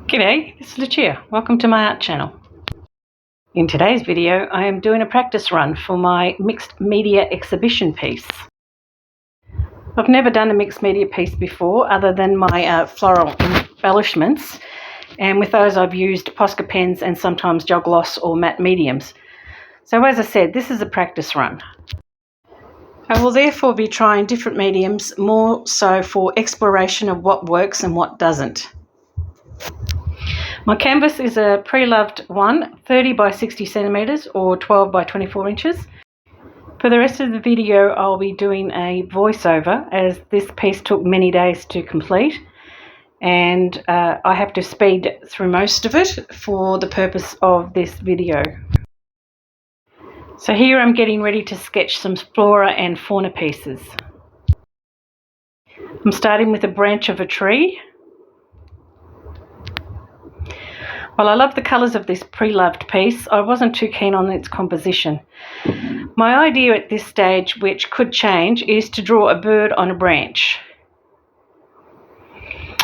G'day, this is Lucia. Welcome to my art channel. In today's video, I am doing a practice run for my mixed media exhibition piece. I've never done a mixed media piece before other than my floral embellishments, and with those I've used Posca Pens and sometimes gel gloss or matte mediums. So as I said, this is a practice run. I will therefore be trying different mediums, more so for exploration of what works and what doesn't. My canvas is a pre-loved one, 30 by 60 centimetres or 12 by 24 inches. For the rest of the video, I'll be doing a voiceover as this piece took many days to complete, and I have to speed through most of it for the purpose of this video. So here I'm getting ready to sketch some flora and fauna pieces. I'm starting with a branch of a tree. While I love the colours of this pre-loved piece, I wasn't too keen on its composition. My idea at this stage, which could change, is to draw a bird on a branch.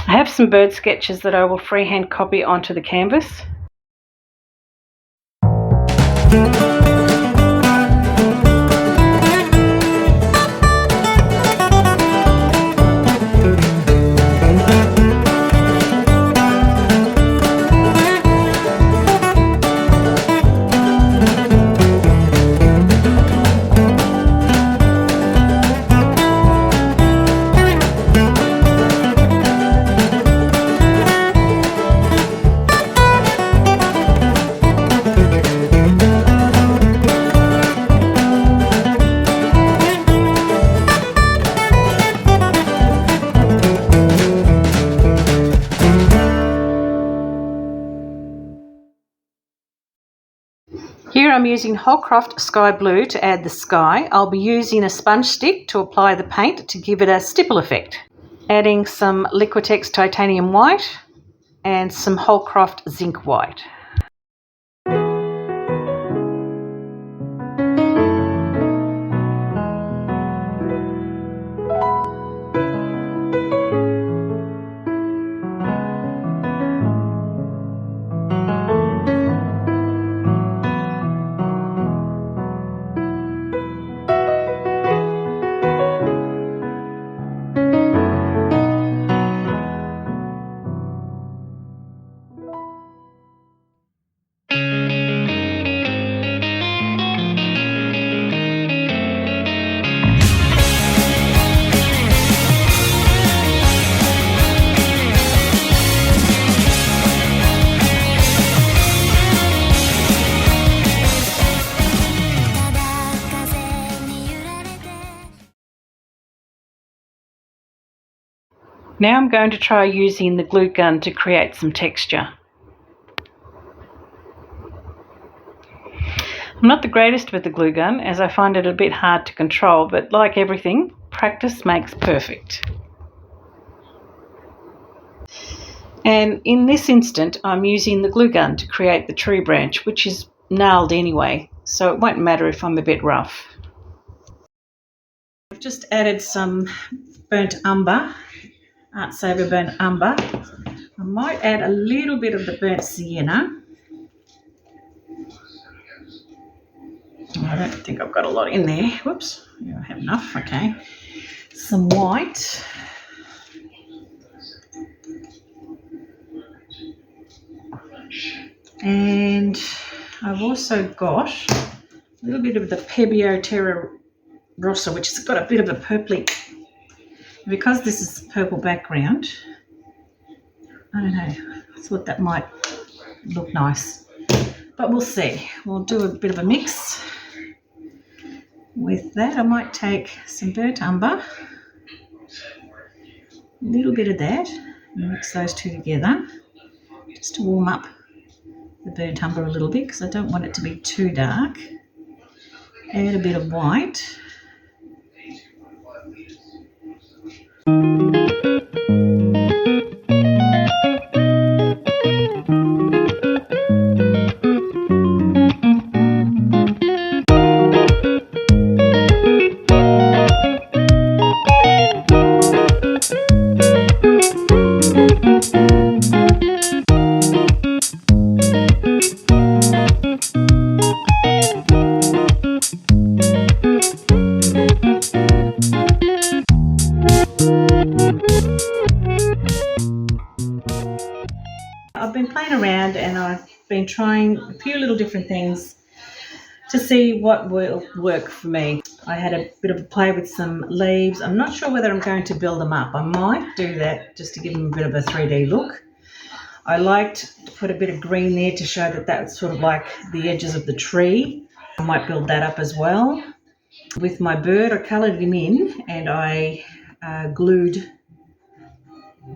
I have some bird sketches that I will freehand copy onto the canvas. Here I'm using Holcroft Sky Blue to add the sky. I'll be using a sponge stick to apply the paint to give it a stipple effect. Adding some Liquitex titanium white and some Holcroft zinc white. Now I'm going to try using the glue gun to create some texture. I'm not the greatest with the glue gun as I find it a bit hard to control, but like everything, practice makes perfect. And in this instant, I'm using the glue gun to create the tree branch, which is nailed anyway, so it won't matter if I'm a bit rough. I've just added some burnt umber. Art Saver burnt umber. I might add a little bit of the burnt sienna. I don't think I've got a lot in there. Whoops, yeah, I have enough. Okay. Some white. And I've also got a little bit of the Pebeo Terra Rossa, which has got a bit of a purpley. Because this is a purple background, I don't know, I thought that might look nice, but we'll see. We'll do a bit of a mix. With that, I might take some burnt umber, a little bit of that, and mix those two together, just to warm up the burnt umber a little bit, because I don't want it to be too dark. Add a bit of white. around and I've been trying a few little different things to see what will work for me. I had a bit of a play with some leaves. I'm not sure whether I'm going to build them up. I might do that just to give them a bit of a 3D look. I liked to put a bit of green there to show that that's sort of like the edges of the tree. I might build that up as well. With my bird, I coloured him in and I glued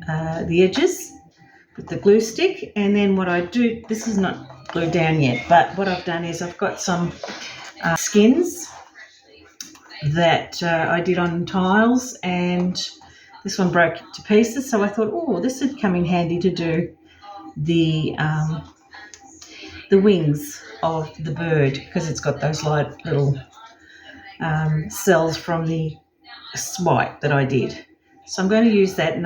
the edges with the glue stick. And then what I do, this is not glued down yet, but what I've done is I've got some skins that I did on tiles, and this one broke to pieces, so I thought, oh, this would come in handy to do the wings of the bird, because it's got those light little cells from the swipe that I did. So I'm going to use that, and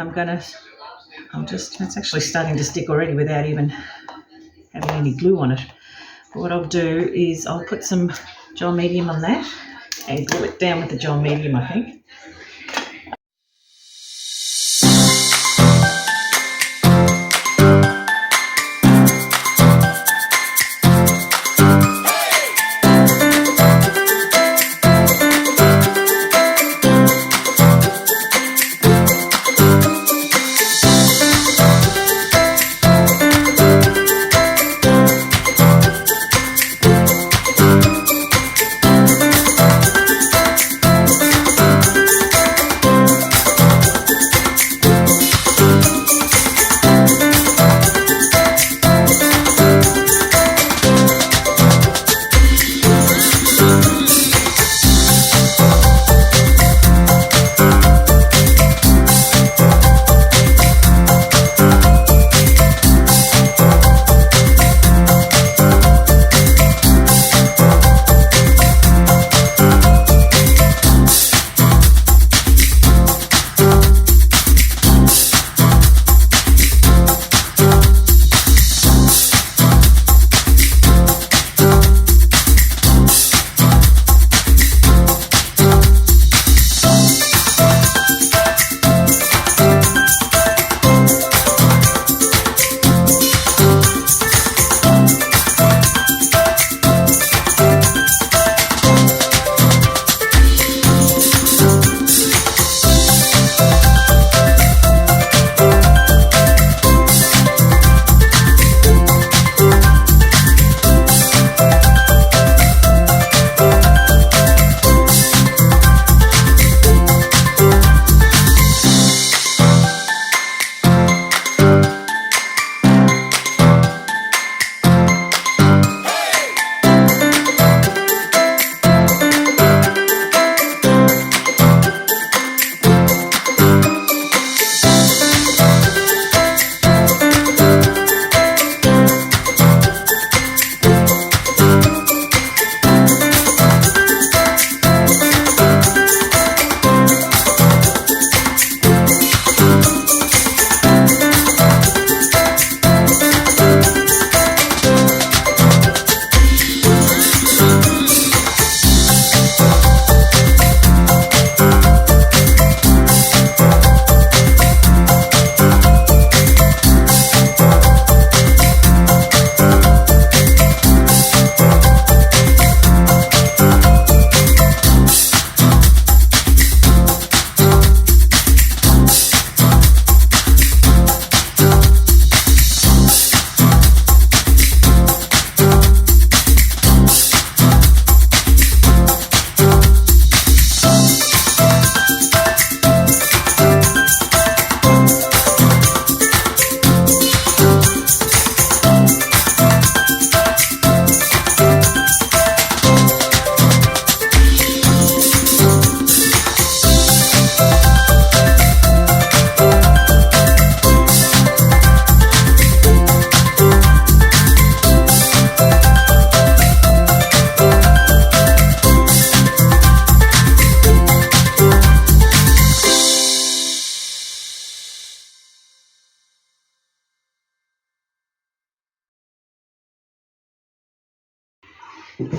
it's actually starting to stick already without even having any glue on it. But what I'll do is I'll put some gel medium on that and glue it down with the gel medium, I think.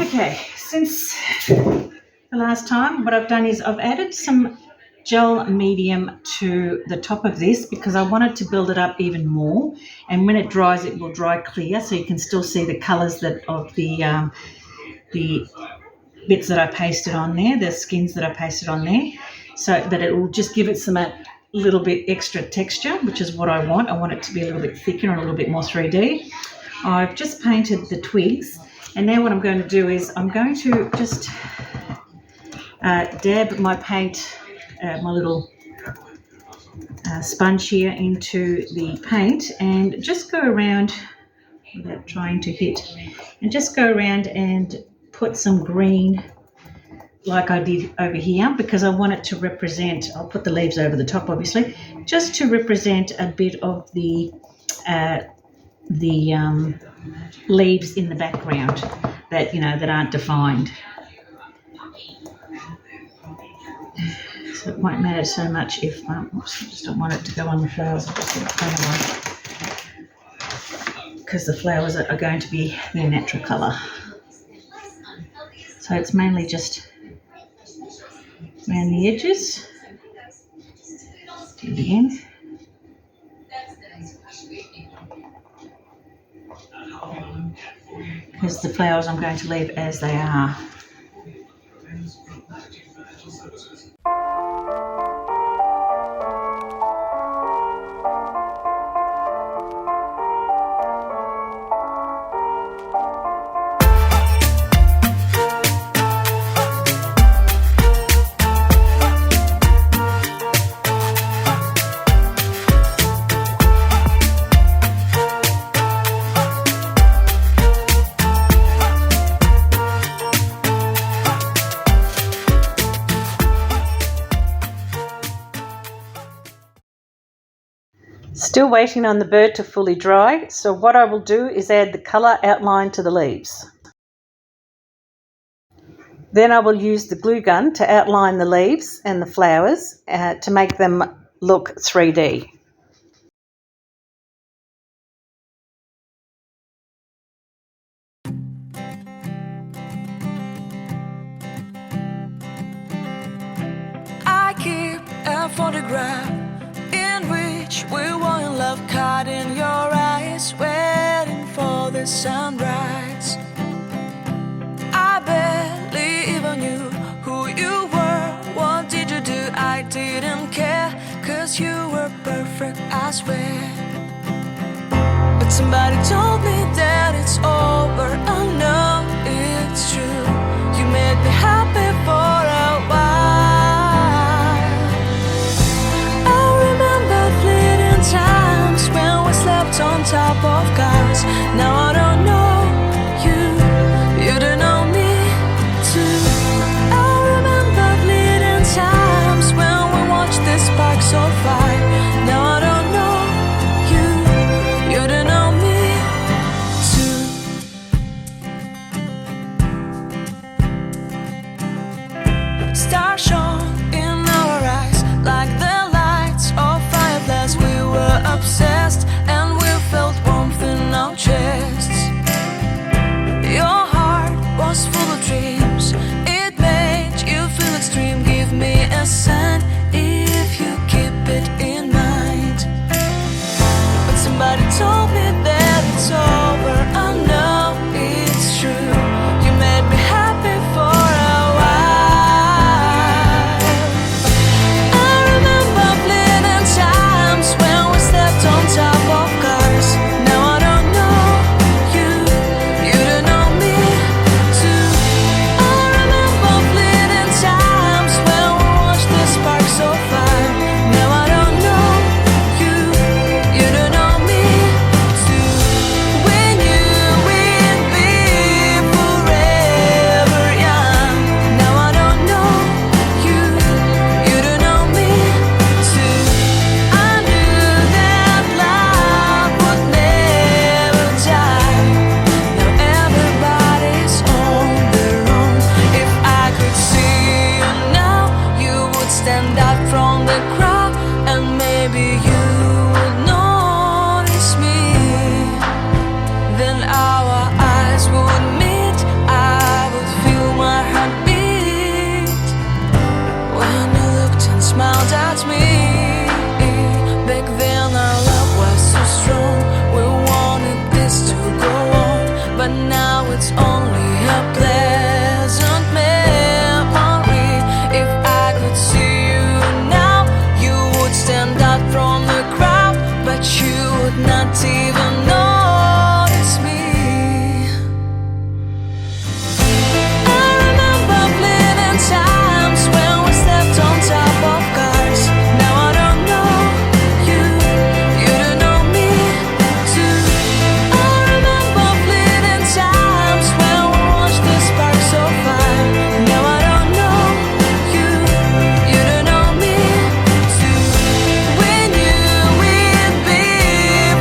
Okay, since the last time, what I've done is I've added some gel medium to the top of this because I wanted to build it up even more, and when it dries it will dry clear, so you can still see the colours that of the bits that I pasted on there, the skins that I pasted on there, so that it will just give it some little bit extra texture, which is what I want. I want it to be a little bit thicker and a little bit more 3D. I've just painted the twigs, and now what I'm going to do is I'm going to just dab my paint, my little sponge here into the paint, and just go around without trying to hit, and just go around and put some green like I did over here, because I want it to represent, I'll put the leaves over the top obviously, just to represent a bit of the leaves in the background that, you know, that aren't defined. So it won't matter so much if, oops, I just don't want it to go on the flowers, I'll just get it plain away, because the flowers are going to be their natural colour. So it's mainly just around the edges. Do it again. Because the flowers I'm going to leave as they are. Still waiting on the bird to fully dry, so what I will do is add the colour outline to the leaves. Then I will use the glue gun to outline the leaves and the flowers to make them look 3D. I keep a photograph in which we were in love, caught in your eyes, waiting for the sunrise. I barely even knew who you were, what did you do, I didn't care, 'cause you were perfect, I swear. But somebody told me that it's over, I know it's true. You made me happy for a while. I remember fleeting times when we slept on top of cars. Now I don't know you, you don't know me too. I remember fleeting times when we watched the sparks so fire. Now I don't know you, you don't know me too. smiled at me. Back then our love was so strong. We wanted this to go on, but now it's only a pleasant memory. If I could see you now, you would stand out from the crowd, but you would not even notice me. I remember fleeting times when we stepped on top of cars. Now I don't know you, you don't know me too. I remember fleeting times when we watched the sparks so far. Now I don't know you, you don't know me too. We knew we'd be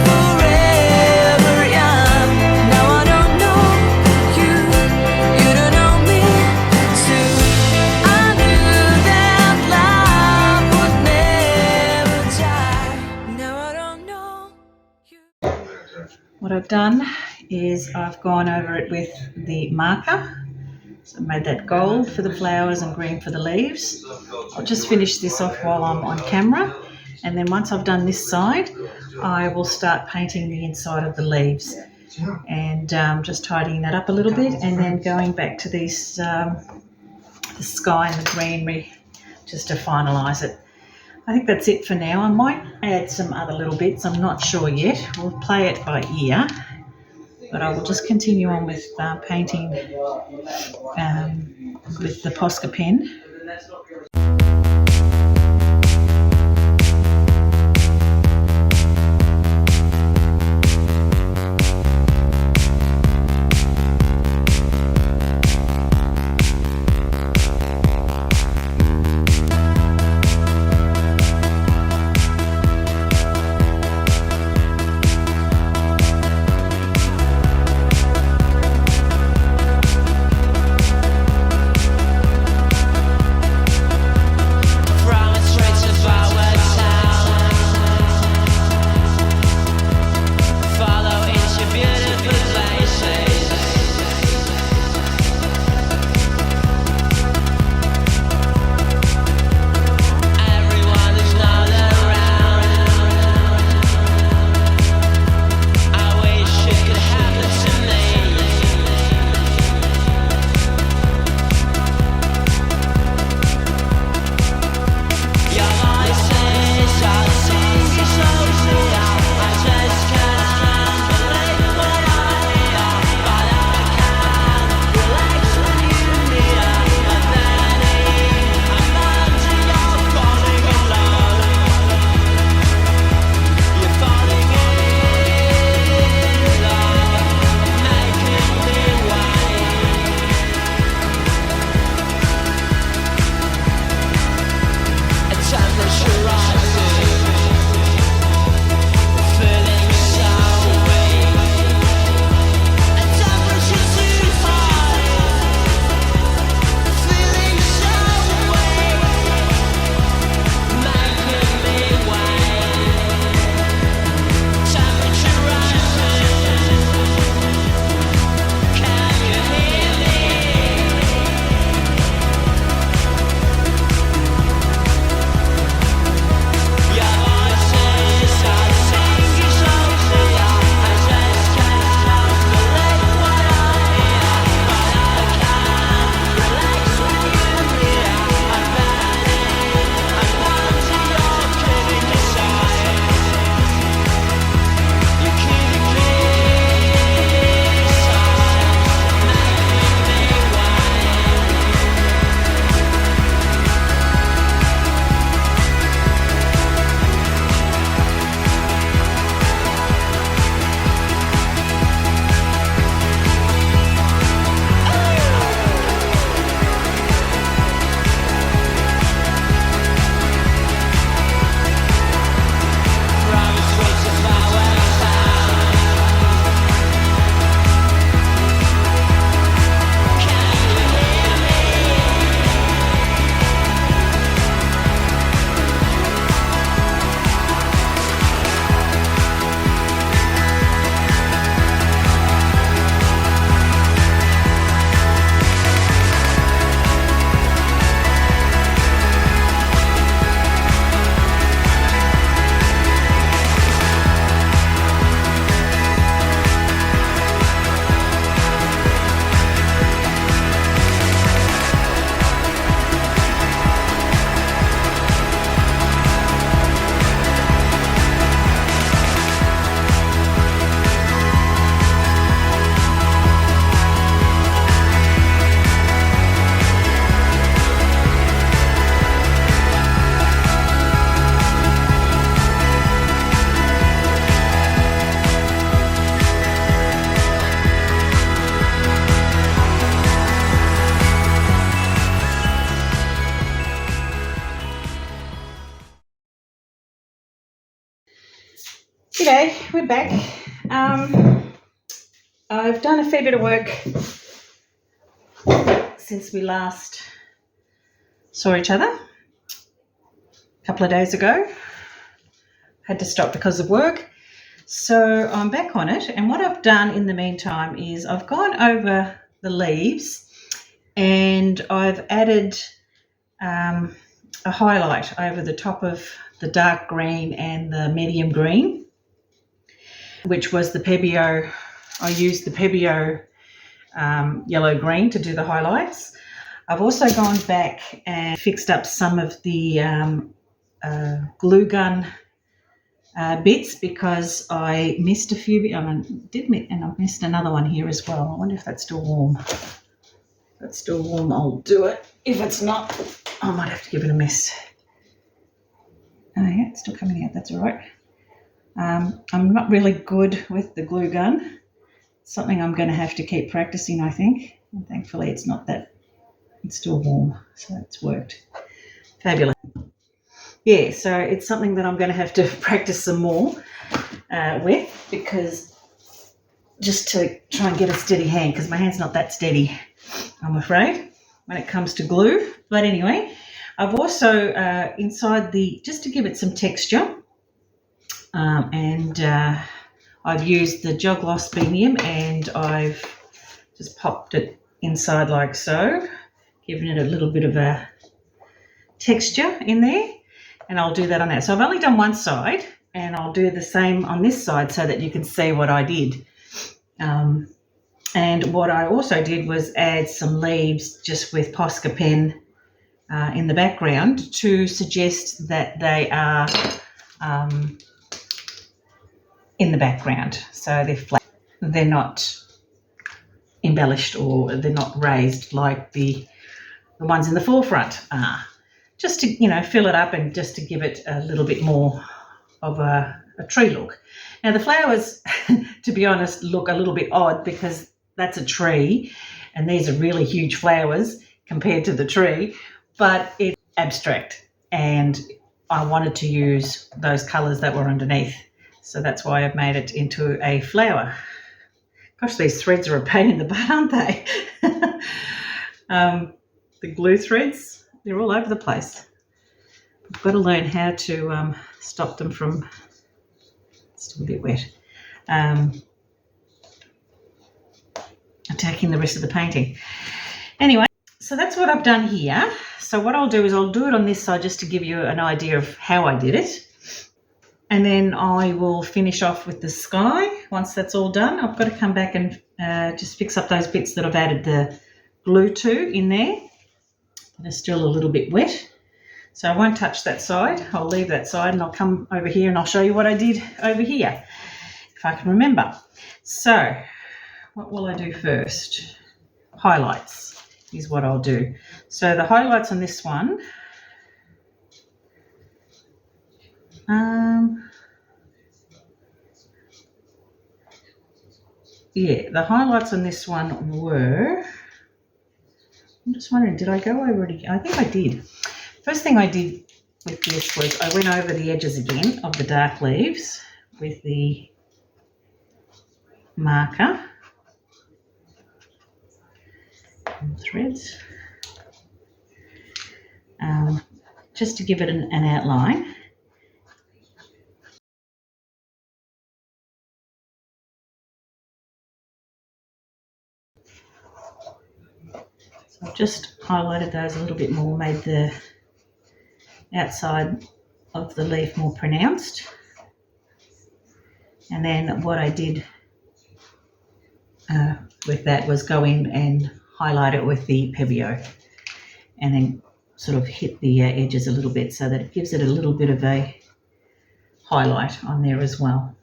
forever young. Now I don't know you, you don't know me too. I knew that love would never die. Now I don't know you. What I've done is I've gone over it with the marker. So I made that gold for the flowers and green for the leaves. I'll just finish this off while I'm on camera, and then once I've done this side, I will start painting the inside of the leaves and just tidying that up a little bit, and then going back to these the sky and the greenery just to finalise it. I think that's it for now. I might add some other little bits, I'm not sure yet. We'll play it by ear, but I will just continue on with painting with the Posca pen. G'day, we're back. I've done a fair bit of work since we last saw each other a couple of days ago. Had to stop because of work. So I'm back on it, and what I've done in the meantime is I've gone over the leaves and I've added a highlight over the top of the dark green and the medium green, which was the Pebeo. I used the Pebeo yellow-green to do the highlights. I've also gone back and fixed up some of the glue gun bits because I missed a few. And I've missed another one here as well. I wonder if that's still warm. If that's still warm, I'll do it. If it's not, I might have to give it a miss. Oh yeah, it's still coming out. That's all right. I'm not really good with the glue gun. It's something I'm going to have to keep practicing, I think. And thankfully, it's not that. It's still warm, so it's worked. Fabulous. Yeah, so it's something that I'm going to have to practice some more with, because just to try and get a steady hand, because my hand's not that steady, I'm afraid, when it comes to glue. But anyway, I've also inside just to give it some texture, I've used the gel gloss medium and I've just popped it inside like so, giving it a little bit of a texture in there, and I'll do that on that. So I've only done one side, and I'll do the same on this side so that you can see what I did. And what I also did was add some leaves just with Posca pen in the background to suggest that they are in the background. So they're flat. They're not embellished or they're not raised like the ones in the forefront are. Just to, fill it up and just to give it a little bit more of a tree look. Now the flowers, to be honest, look a little bit odd because that's a tree and these are really huge flowers compared to the tree, but it's abstract and I wanted to use those colours that were underneath. So that's why I've made it into a flower. Gosh, these threads are a pain in the butt, aren't they? The glue threads, they're all over the place. I've got to learn how to stop them from, it's still a bit wet, attacking the rest of the painting. Anyway, so that's what I've done here. So what I'll do is I'll do it on this side just to give you an idea of how I did it. And then I will finish off with the sky once that's all done. I've got to come back and just fix up those bits that I've added the glue to in there that are still a little bit wet. So I won't touch that side. I'll leave that side and I'll come over here and I'll show you what I did over here, if I can remember. So what will I do first? Highlights is what I'll do. So the highlights on this one, yeah, the highlights on this one were, I'm just wondering, did I go over it again? I think I did. First thing I did with this was I went over the edges again of the dark leaves with the marker and threads, just to give it an outline. So I've just highlighted those a little bit more, made the outside of the leaf more pronounced. And then what I did with that was go in and highlight it with the Pebeo and then sort of hit the edges a little bit so that it gives it a little bit of a highlight on there as well.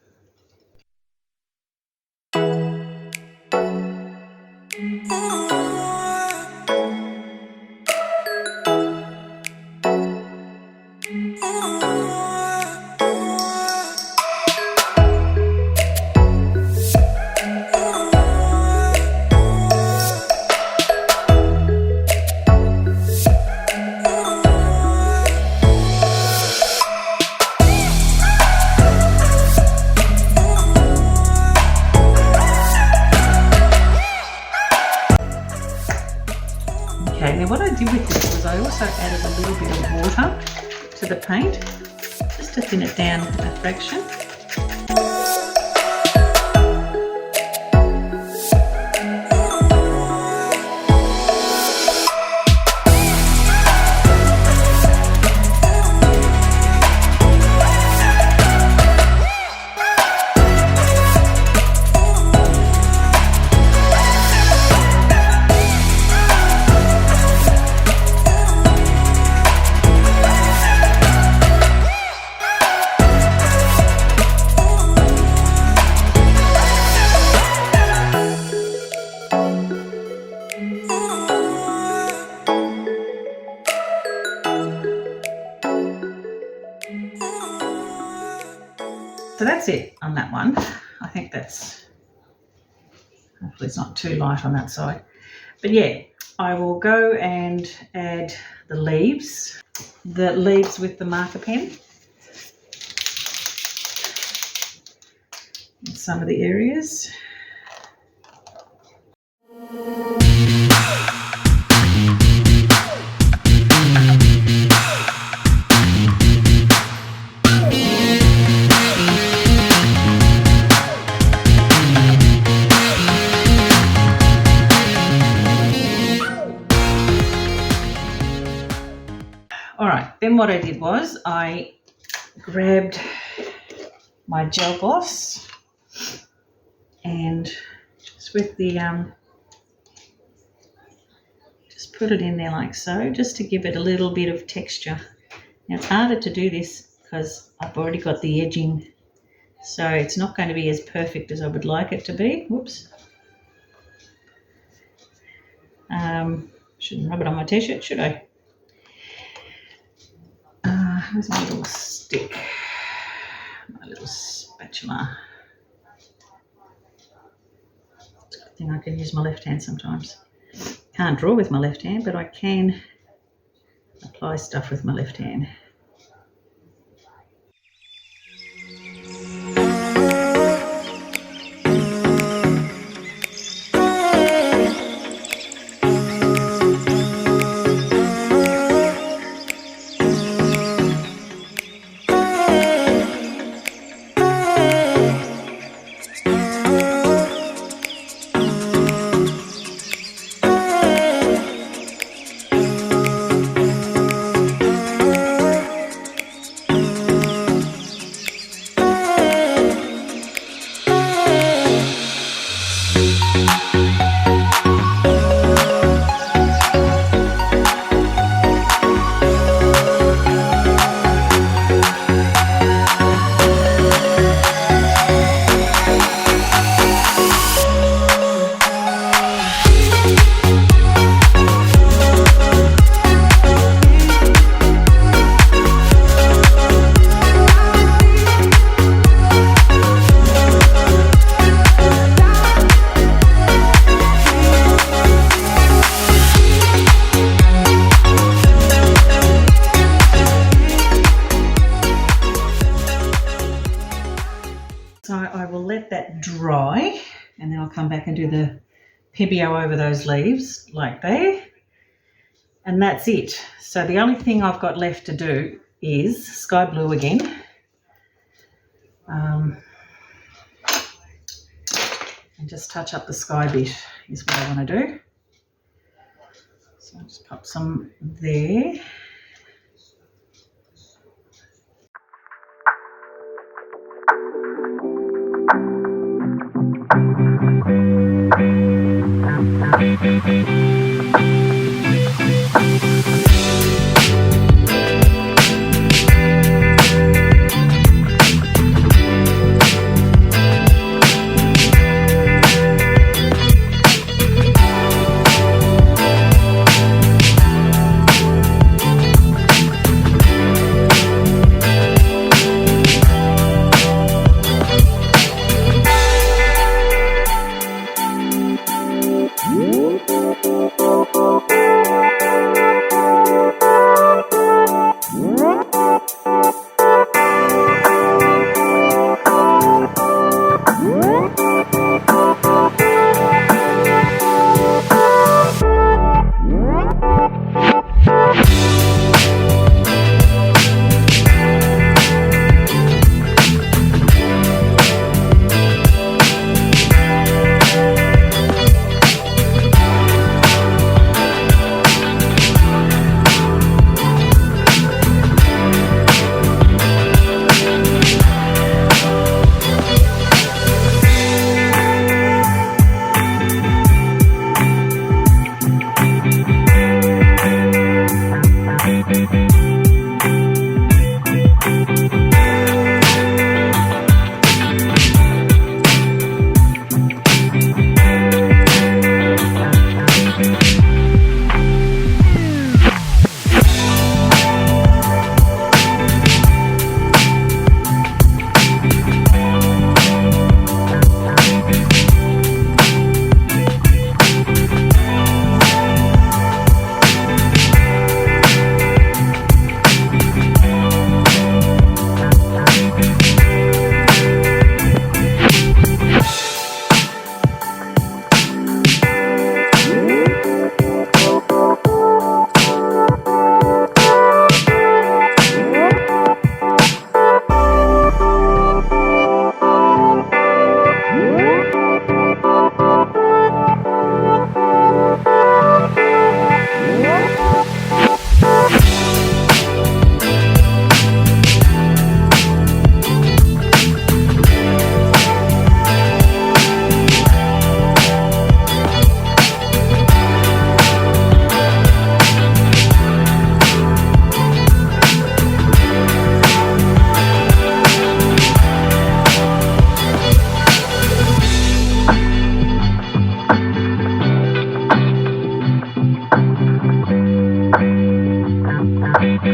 I also added a little bit of water to the paint, just to thin it down a fraction. So that's it on that one. I think that's, hopefully it's not too light on that side. But yeah, I will go and add the leaves with the marker pen in some of the areas. Alright, then what I did was I grabbed my gel gloss and just with the just put it in there like so, just to give it a little bit of texture. Now it's harder to do this because I've already got the edging, so it's not going to be as perfect as I would like it to be. Whoops. Shouldn't rub it on my t-shirt, should I? Where's my little stick? My little spatula. It's a good thing I can use my left hand sometimes. Can't draw with my left hand, but I can apply stuff with my left hand. Dry, and then I'll come back and do the Pebeo over those leaves like there, and that's it. So the only thing I've got left to do is sky blue again, and just touch up the sky bit is what I want to do. So I'll just pop some there.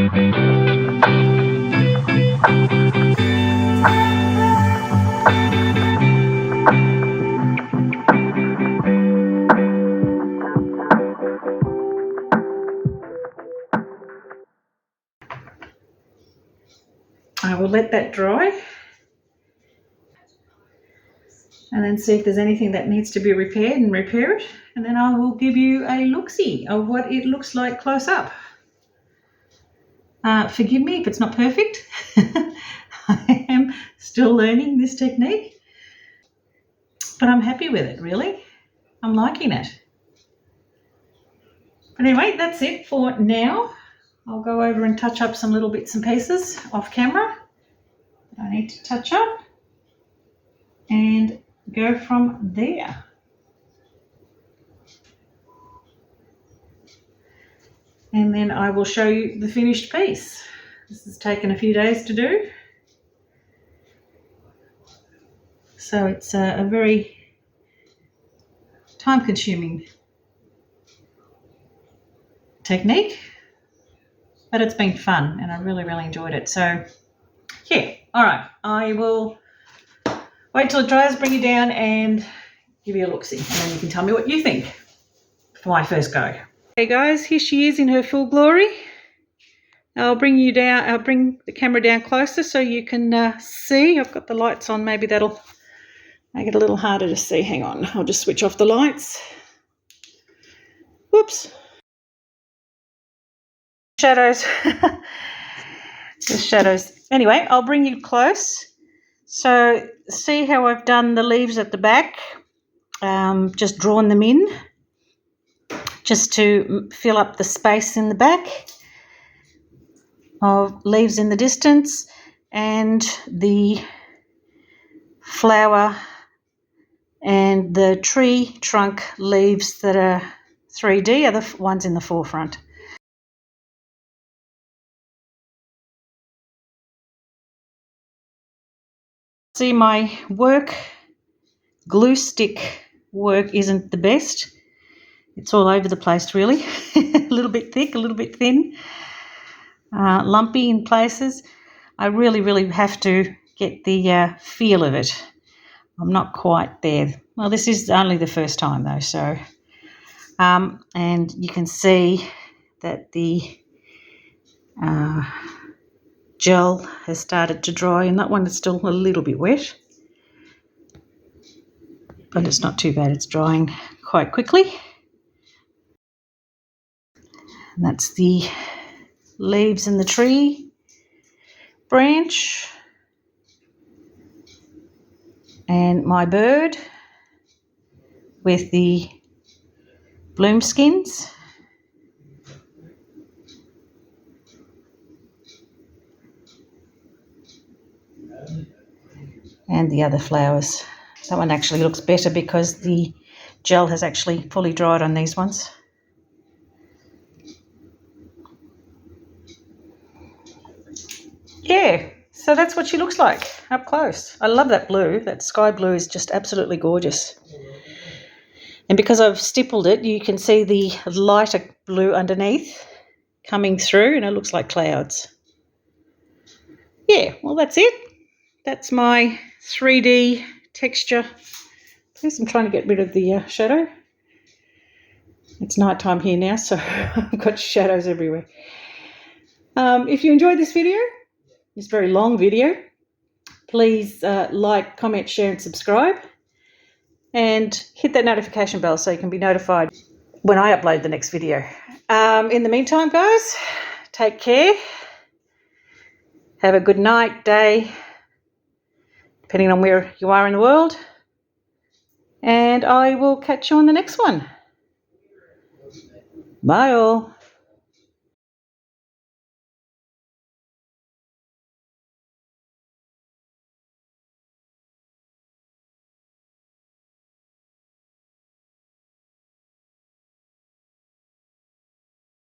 I will let that dry and then see if there's anything that needs to be repaired and repair it, and then I will give you a look-see of what it looks like close up. Forgive me if it's not perfect. I am still learning this technique, but I'm happy with it, really. I'm liking it. But anyway, that's it for now. I'll go over and touch up some little bits and pieces off camera that I need to touch up and go from there. And then I will show you the finished piece. This has taken a few days to do. So it's a very time-consuming technique, but it's been fun and I really enjoyed it. So yeah, all right, I will wait till it dries, bring you down and give you a look-see, and then you can tell me what you think for my first go. Hey guys, here she is in her full glory. I'll bring you down, I'll bring the camera down closer so you can see. I've got the lights on, maybe that'll make it a little harder to see. Hang on, I'll just switch off the lights. Whoops. Shadows. The shadows. Anyway, I'll bring you close. So see how I've done the leaves at the back? Just drawn them in just to fill up the space in the back of leaves in the distance, and the flower and the tree trunk leaves that are 3D are the ones in the forefront. See, my glue stick work isn't the best. It's all over the place, really. A little bit thick, a little bit thin, lumpy in places. I really have to get the feel of it. I'm not quite there. Well, this is only the first time though, so and you can see that the gel has started to dry, and that one is still a little bit wet, but it's not too bad. It's drying quite quickly. And that's the leaves in the tree branch and my bird with the bloom skins. And the other flowers. That one actually looks better because the gel has actually fully dried on these ones. Yeah, so that's what she looks like up close. I love that blue. That sky blue is just absolutely gorgeous. And because I've stippled it, you can see the lighter blue underneath coming through, and it looks like clouds. Yeah, well, that's it. That's my 3D texture. Please, I'm trying to get rid of the shadow. It's nighttime here now, so I've got shadows everywhere. If you enjoyed this video, this very long video, please like, comment, share and subscribe, and hit that notification bell so you can be notified when I upload the next video. In the meantime, guys, take care. Have a good night, day, depending on where you are in the world, and I will catch you on the next one. Bye all.